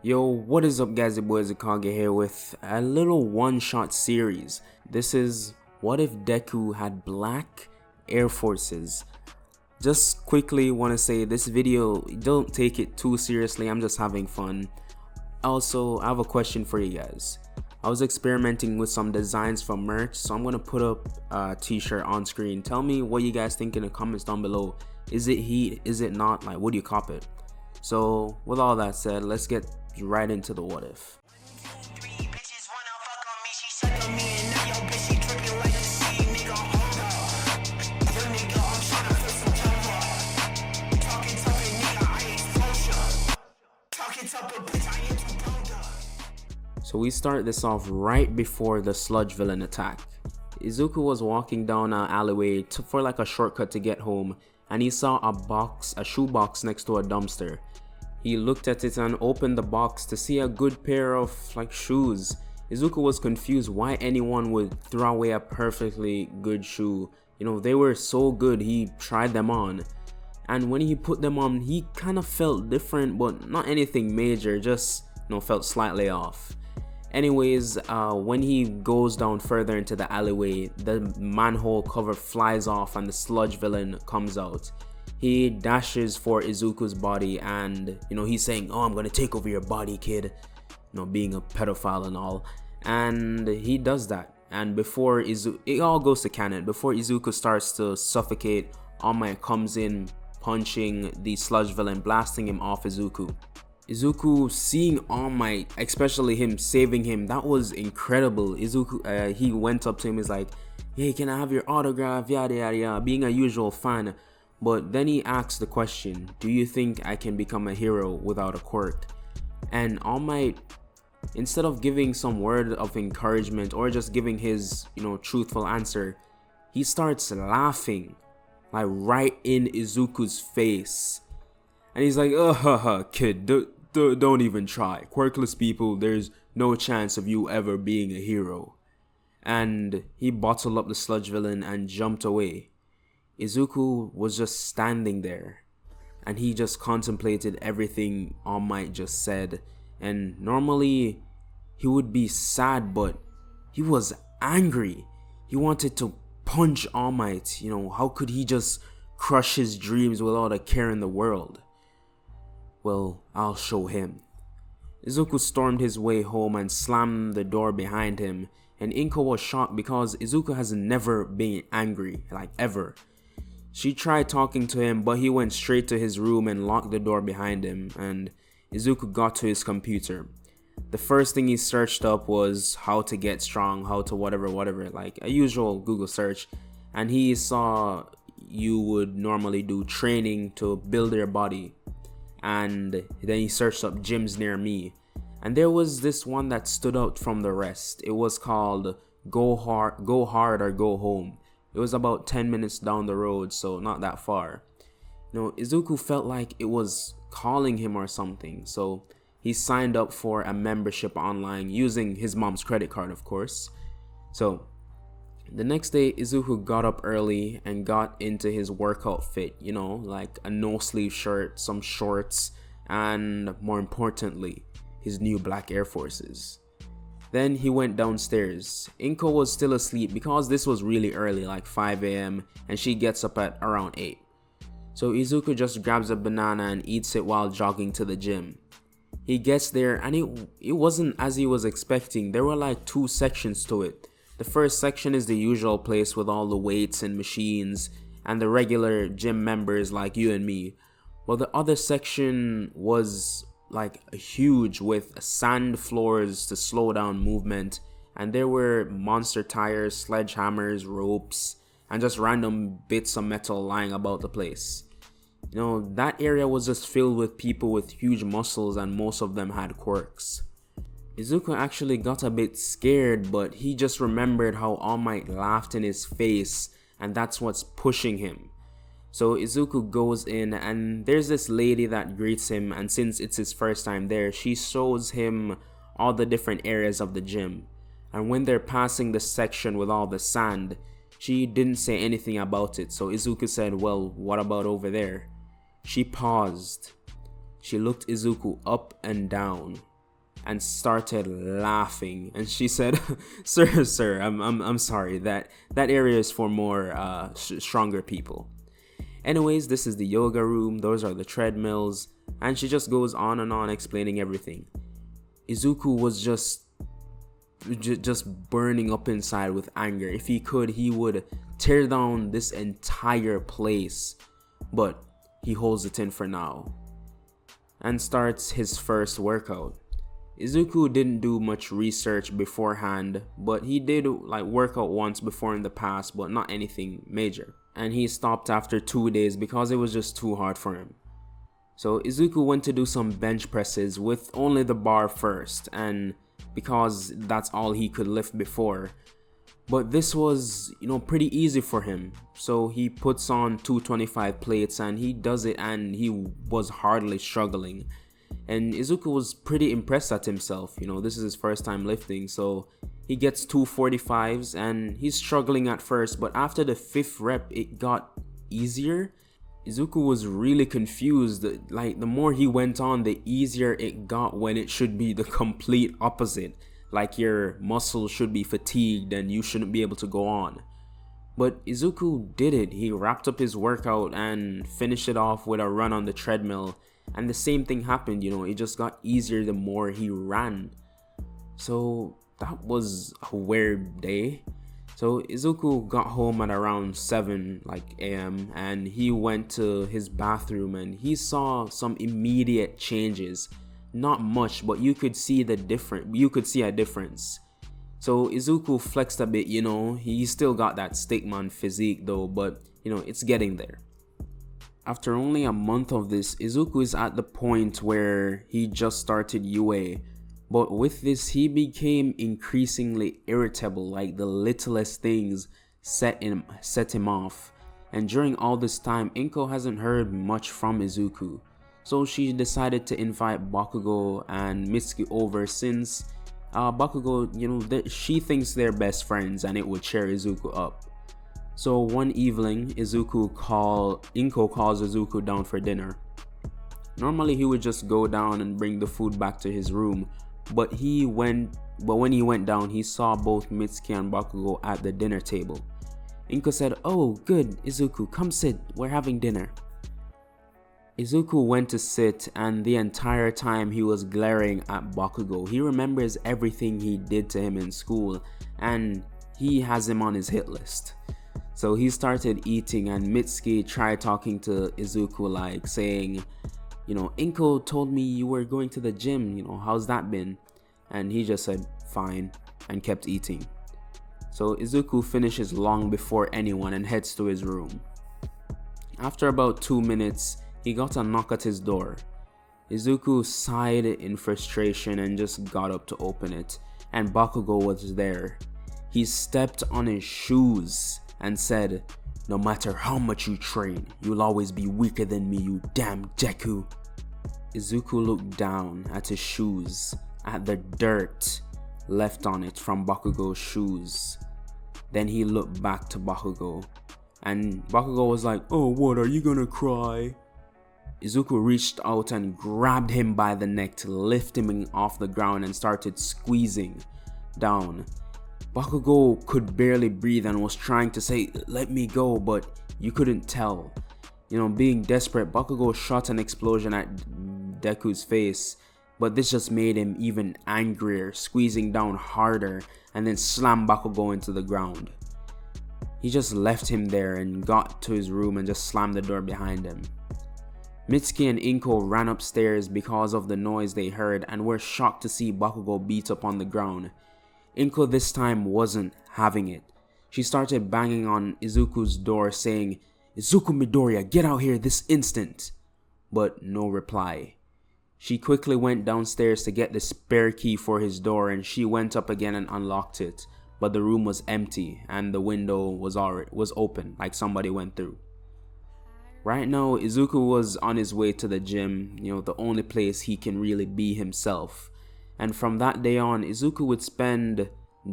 Yo, what is up guys, your boy IzuKage here with a little one-shot series. This is what if Deku had black Air Forces. Just quickly want to say this video, don't take it too seriously, I'm just having fun. Also, I have a question for you guys. I was experimenting with some designs from merch, so I'm going to put up a t-shirt on screen. Tell me what you guys think in the comments down below. Is it heat? Is it not? Like, would you cop it? So with all that said, let's get right into the what if. So we start this off right before the sludge villain attack. Izuku was walking down an alleyway for like a shortcut to get home, and he saw a shoebox next to a dumpster. He looked at it and opened the box to see a good pair of shoes. Izuku was confused why anyone would throw away a perfectly good shoe. You know, they were so good, he tried them on. And when he put them on, he kind of felt different, but not anything major, just, felt slightly off. Anyways, when he goes down further into the alleyway, the manhole cover flies off and the sludge villain comes out. He dashes for Izuku's body and, he's saying, "Oh, I'm gonna take over your body, kid." Being a pedophile and all. And he does that. And before it all goes to canon. Before Izuku starts to suffocate, All Might comes in, punching the sludge villain, blasting him off Izuku. Izuku seeing All Might, especially him saving him, that was incredible. Izuku, he went up to him, he's like, "Hey, can I have your autograph?" Yada yada yada, being a usual fan. But then he asks the question, "Do you think I can become a hero without a quirk?" And All Might, instead of giving some word of encouragement or just giving his, truthful answer, he starts laughing, like right in Izuku's face. And he's like, "Kid, don't even try. Quirkless people, there's no chance of you ever being a hero." And he bottled up the sludge villain and jumped away. Izuku was just standing there, and he just contemplated everything All Might just said. And normally he would be sad, but he was angry. He wanted to punch All Might. How could he just crush his dreams without a care in the world? Well, I'll show him. Izuku stormed his way home and slammed the door behind him, and Inko was shocked because Izuku has never been angry, ever. She tried talking to him, but he went straight to his room and locked the door behind him, and Izuku got to his computer. The first thing he searched up was how to get strong, how to whatever, like a usual Google search, and he saw you would normally do training to build your body. And then he searched up gyms near me, and there was this one that stood out from the rest. It was called Go Hard or Go Home. It was about 10 minutes down the road, so not that far. Izuku felt like it was calling him or something, so he signed up for a membership online using his mom's credit card, of course. So the next day, Izuku got up early and got into his workout fit, like a no-sleeve shirt, some shorts, and more importantly, his new black Air Forces. Then he went downstairs. Inko was still asleep because this was really early, like 5 a.m., and she gets up at around 8. So Izuku just grabs a banana and eats it while jogging to the gym. He gets there and it wasn't as he was expecting. There were like 2 sections to it. The first section is the usual place with all the weights and machines and the regular gym members like you and me. Well, the other section was huge with sand floors to slow down movement, and there were monster tires, sledgehammers, ropes, and just random bits of metal lying about the place. That area was just filled with people with huge muscles, and most of them had quirks. Izuku actually got a bit scared, but he just remembered how All Might laughed in his face, and that's what's pushing him. So Izuku goes in, and there's this lady that greets him, and since it's his first time there, she shows him all the different areas of the gym. And when they're passing the section with all the sand, she didn't say anything about it, so Izuku said, "Well, what about over there?" She paused. She looked Izuku up and down, and started laughing. And she said, sir, I'm sorry, that area is for more stronger people. Anyways, this is the yoga room, those are the treadmills, and she just goes on and on explaining everything. Izuku was just burning up inside with anger. If he could, he would tear down this entire place, but he holds it in for now and starts his first workout. Izuku didn't do much research beforehand, but he did work out once before in the past, but not anything major. And he stopped after 2 days because it was just too hard for him. So Izuku went to do some bench presses with only the bar first, and because that's all he could lift before. But this was, pretty easy for him. So he puts on 225 plates and he does it, and he was hardly struggling. And Izuku was pretty impressed at himself. This is his first time lifting, so he gets 245s and he's struggling at first, but after the 5th rep it got easier. Izuku was really confused. The more he went on, the easier it got, when it should be the complete opposite. Like your muscles should be fatigued and you shouldn't be able to go on. But Izuku did it. He wrapped up his workout and finished it off with a run on the treadmill. And the same thing happened, it just got easier the more he ran. So that was a weird day. So Izuku got home at around 7 a.m. and he went to his bathroom and he saw some immediate changes. Not much, but you could see a difference. So Izuku flexed a bit, he still got that stickman physique though, but it's getting there. After only a month of this, Izuku is at the point where he just started UA. But with this, he became increasingly irritable, like the littlest things set him off. And during all this time, Inko hasn't heard much from Izuku. So she decided to invite Bakugo and Mitsuki over, since Bakugo, she thinks they're best friends and it would cheer Izuku up. So one evening, Inko calls Izuku down for dinner. Normally he would just go down and bring the food back to his room, but when he went down, he saw both Mitsuki and Bakugo at the dinner table. Inko said, "Oh, good, Izuku, come sit, we're having dinner." Izuku went to sit, and the entire time he was glaring at Bakugo. He remembers everything he did to him in school, and he has him on his hit list. So he started eating, and Mitsuki tried talking to Izuku, saying, Inko told me you were going to the gym, how's that been? And he just said, fine, and kept eating. So Izuku finishes long before anyone and heads to his room. After about 2 minutes, he got a knock at his door. Izuku sighed in frustration and just got up to open it, and Bakugo was there. He stepped on his shoes and said, "No matter how much you train, you'll always be weaker than me, you damn Deku." Izuku looked down at his shoes, at the dirt left on it from Bakugo's shoes. Then he looked back to Bakugo, and Bakugo was like, "Oh, what, are you gonna cry?" Izuku reached out and grabbed him by the neck to lift him off the ground and started squeezing down. Bakugo could barely breathe and was trying to say, "Let me go," but you couldn't tell. Being desperate, Bakugo shot an explosion at Deku's face, but this just made him even angrier, squeezing down harder and then slammed Bakugo into the ground. He just left him there and got to his room and just slammed the door behind him. Mitsuki and Inko ran upstairs because of the noise they heard and were shocked to see Bakugo beat up on the ground. Inko this time wasn't having it. She started banging on Izuku's door saying, "Izuku Midoriya, get out here this instant!" But no reply. She quickly went downstairs to get the spare key for his door, and she went up again and unlocked it, but the room was empty and the window was open, like somebody went through. Right now, Izuku was on his way to the gym, the only place he can really be himself. And from that day on, Izuku would spend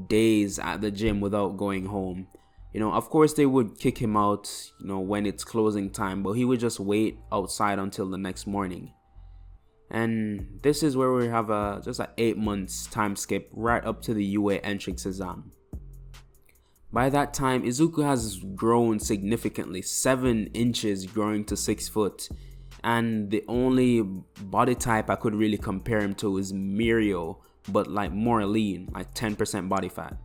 days at the gym without going home. Of course they would kick him out, when it's closing time, but he would just wait outside until the next morning. And this is where we have just a 8 months time skip right up to the UA entrance exam. By that time, Izuku has grown significantly, 7 inches growing to 6 foot. And the only body type I could really compare him to is Mirio, but like more lean, like 10% body fat.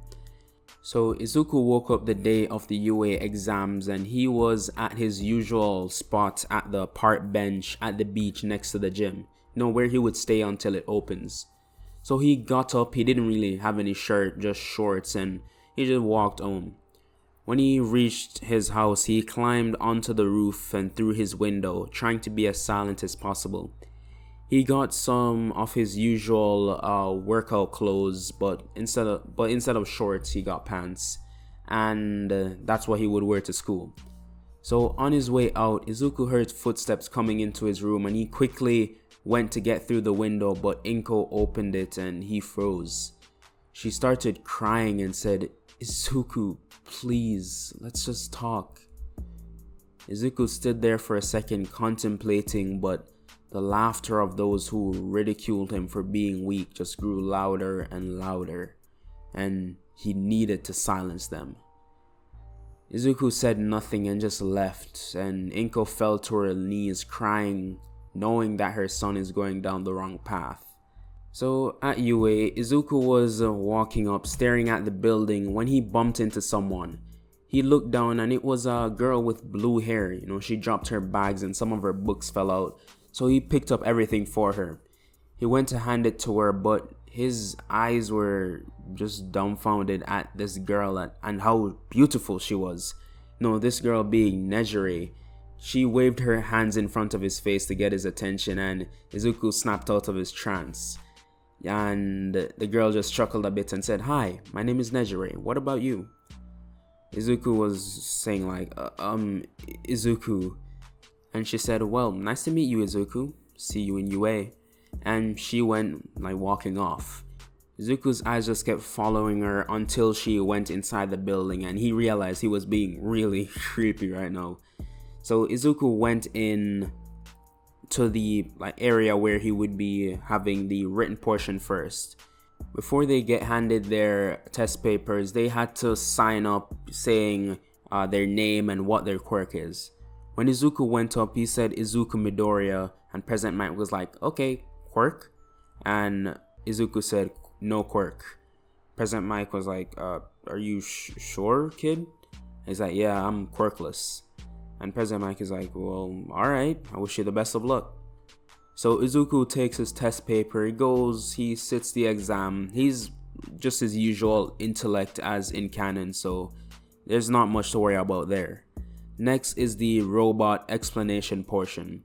So Izuku woke up the day of the UA exams and he was at his usual spot at the park bench at the beach next to the gym, where he would stay until it opens. So he got up, he didn't really have any shirt, just shorts, and he just walked home. When he reached his house, he climbed onto the roof and through his window, trying to be as silent as possible. He got some of his usual workout clothes, but instead of shorts, he got pants, and that's what he would wear to school. So on his way out, Izuku heard footsteps coming into his room, and he quickly went to get through the window, but Inko opened it and he froze. She started crying and said, "Izuku, please, let's just talk." Izuku stood there for a second contemplating, but the laughter of those who ridiculed him for being weak just grew louder and louder, and he needed to silence them. Izuku said nothing and just left, and Inko fell to her knees crying, knowing that her son is going down the wrong path. So at UA, Izuku was walking up, staring at the building when he bumped into someone. He looked down and it was a girl with blue hair. She dropped her bags and some of her books fell out. So he picked up everything for her. He went to hand it to her, but his eyes were just dumbfounded at this girl and how beautiful she was. This girl being Nejire. She waved her hands in front of his face to get his attention, and Izuku snapped out of his trance. And the girl just chuckled a bit and said, "Hi, my name is Nejire. What about you?" Izuku was saying Izuku. And she said, "Well, nice to meet you, Izuku. See you in UA." And she went walking off. Izuku's eyes just kept following her until she went inside the building, and he realized he was being really creepy right now. So Izuku went in to the area where he would be having the written portion first. Before they get handed their test papers, they had to sign up saying their name and what their quirk is. When Izuku went up, he said Izuku Midoriya, and President Mike was like, "Okay, quirk?" And Izuku said, "No quirk." President Mike was like, "Are you sure, kid?" He's like, "Yeah, I'm quirkless." And President Mike is like, "Well, alright, I wish you the best of luck." So Izuku takes his test paper, he goes, he sits the exam. He's just his usual intellect as in canon, so there's not much to worry about there. Next is the robot explanation portion.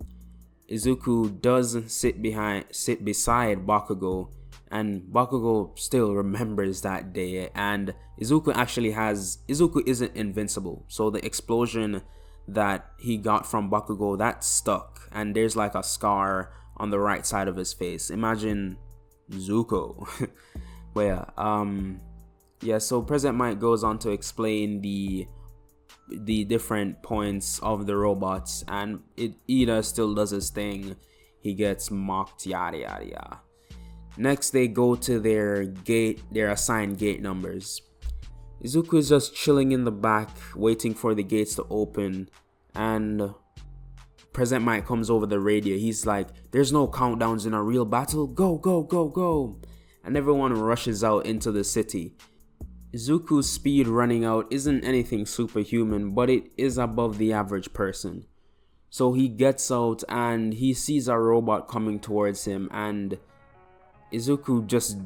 Izuku does sit beside Bakugo, and Bakugo still remembers that day, and Izuku isn't invincible, so the explosion that he got from Bakugo, that stuck, and there's a scar on the right side of his face. Imagine Zuko. But so President Mike goes on to explain the different points of the robots, and Ida still does his thing. He gets mocked, yada yada yada. Next, they go to their assigned gate numbers. Izuku is just chilling in the back, waiting for the gates to open, and President Mike comes over the radio. He's like, "There's no countdowns in a real battle. Go, go, go, go." And everyone rushes out into the city. Izuku's speed running out isn't anything superhuman, but it is above the average person. So he gets out and he sees a robot coming towards him, and Izuku just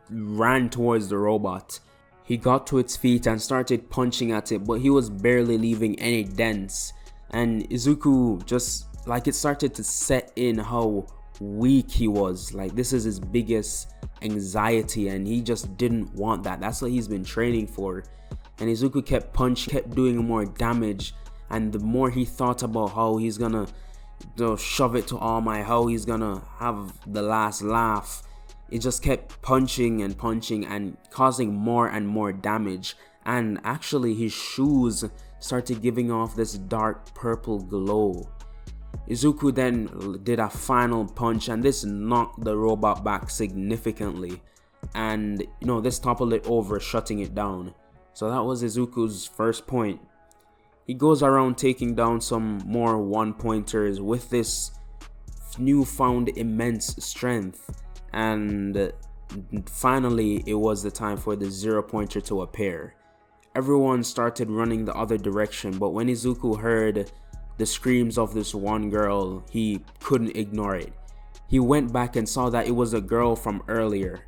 ran towards the robot. He got to its feet and started punching at it, but he was barely leaving any dents. And Izuku just, it started to set in how weak he was. This is his biggest anxiety, and he just didn't want that. That's what he's been training for. And Izuku kept punching, kept doing more damage, and the more he thought about how he's gonna shove it to All Might, how he's gonna have the last laugh, it just kept punching and punching and causing more and more damage. And actually his shoes started giving off this dark purple glow. Izuku then did a final punch, and this knocked the robot back significantly, and this toppled it over, shutting it down. So that was Izuku's first point. He goes around taking down some more one-pointers with this newfound immense strength, and finally it was the time for the 0-pointer to appear. Everyone started running the other direction, but when Izuku heard the screams of this one girl, he couldn't ignore it. He went back and saw that it was a girl from earlier.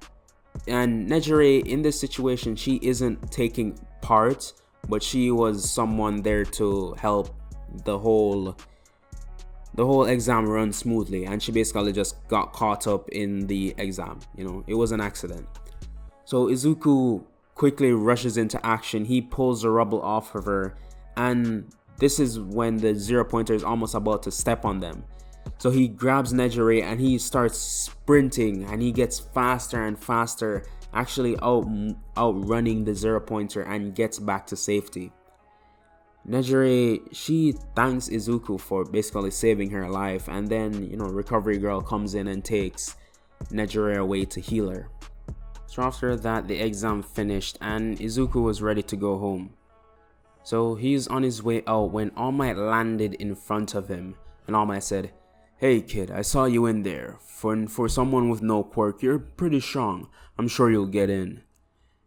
And Nejire, in this situation, she isn't taking part, but she was someone there to help the whole exam run smoothly, and she basically just got caught up in the exam. It was an accident. So Izuku quickly rushes into action. He pulls the rubble off of her, and this is when the 0-pointer is almost about to step on them. So he grabs Nejire and he starts sprinting, and he gets faster and faster, actually outrunning the 0-pointer, and gets back to safety. Nejire, she thanks Izuku for basically saving her life, and then Recovery Girl comes in and takes Nejire away to heal her. So after that, the exam finished and Izuku was ready to go home. So he's on his way out when All Might landed in front of him, and All Might said, "Hey kid, I saw you in there. For someone with no quirk, you're pretty strong. I'm sure you'll get in."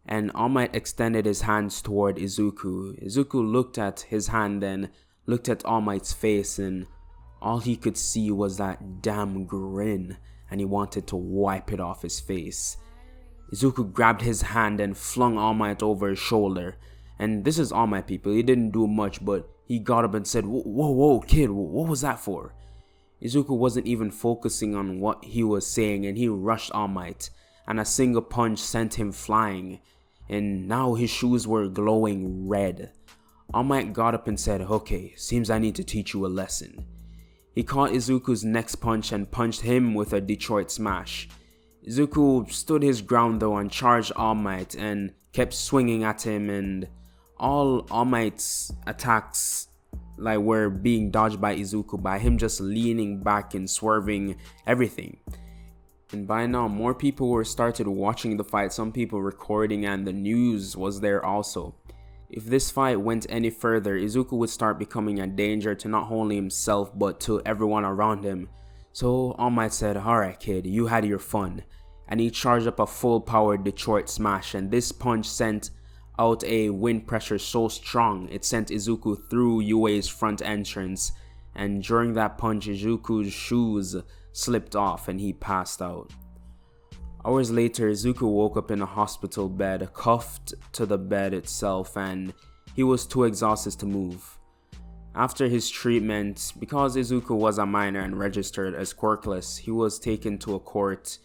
And All Might extended his hands toward Izuku. Izuku looked at his hand, then looked at All Might's face, and all he could see was that damn grin, and he wanted to wipe it off his face. Izuku grabbed his hand and flung All Might over his shoulder. And this is All Might, people. He didn't do much, but he got up and said, Whoa, kid, what was that for?" Izuku wasn't even focusing on what he was saying, and he rushed All Might, and a single punch sent him flying, and now his shoes were glowing red. All Might got up and said, "Okay, seems I need to teach you a lesson." He caught Izuku's next punch and punched him with a Detroit smash. Izuku stood his ground though and charged All Might and kept swinging at him, and All Might's attacks were being dodged by Izuku by him just leaning back and swerving everything. And by now, more people were started watching the fight, some people recording, and the news was there also. If this fight went any further, Izuku would start becoming a danger to not only himself but to everyone around him. So All Might said, "Alright kid, you had your fun." And he charged up a full powered Detroit smash, and this punch sent out a wind pressure so strong it sent Izuku through UA's front entrance, and during that punch Izuku's shoes slipped off and he passed out. Hours later, Izuku woke up in a hospital bed, cuffed to the bed itself, and he was too exhausted to move. After his treatment, because Izuku was a minor and registered as quirkless, he was taken to a court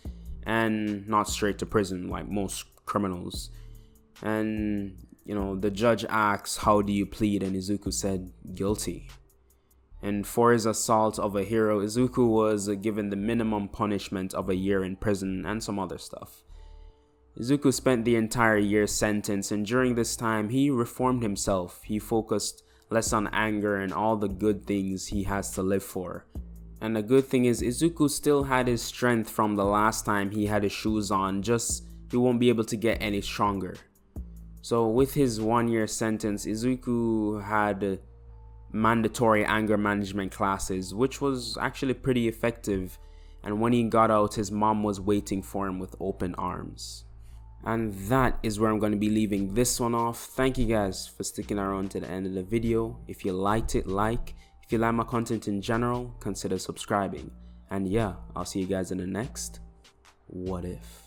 and not straight to prison like most criminals. And the judge asks, "How do you plead?" and Izuku said, "Guilty." And for his assault of a hero, Izuku was given the minimum punishment of a year in prison and some other stuff. Izuku spent the entire year's sentence, and during this time he reformed himself. He focused less on anger and all the good things he has to live for. And the good thing is, Izuku still had his strength from the last time he had his shoes on, just he won't be able to get any stronger. So with his 1-year sentence, Izuku had mandatory anger management classes, which was actually pretty effective, and when he got out, his mom was waiting for him with open arms. And that is where I'm going to be leaving this one off. Thank you guys for sticking around to the end of the video. If you liked it, like. If you like my content in general, consider subscribing. And yeah, I'll see you guys in the next What If.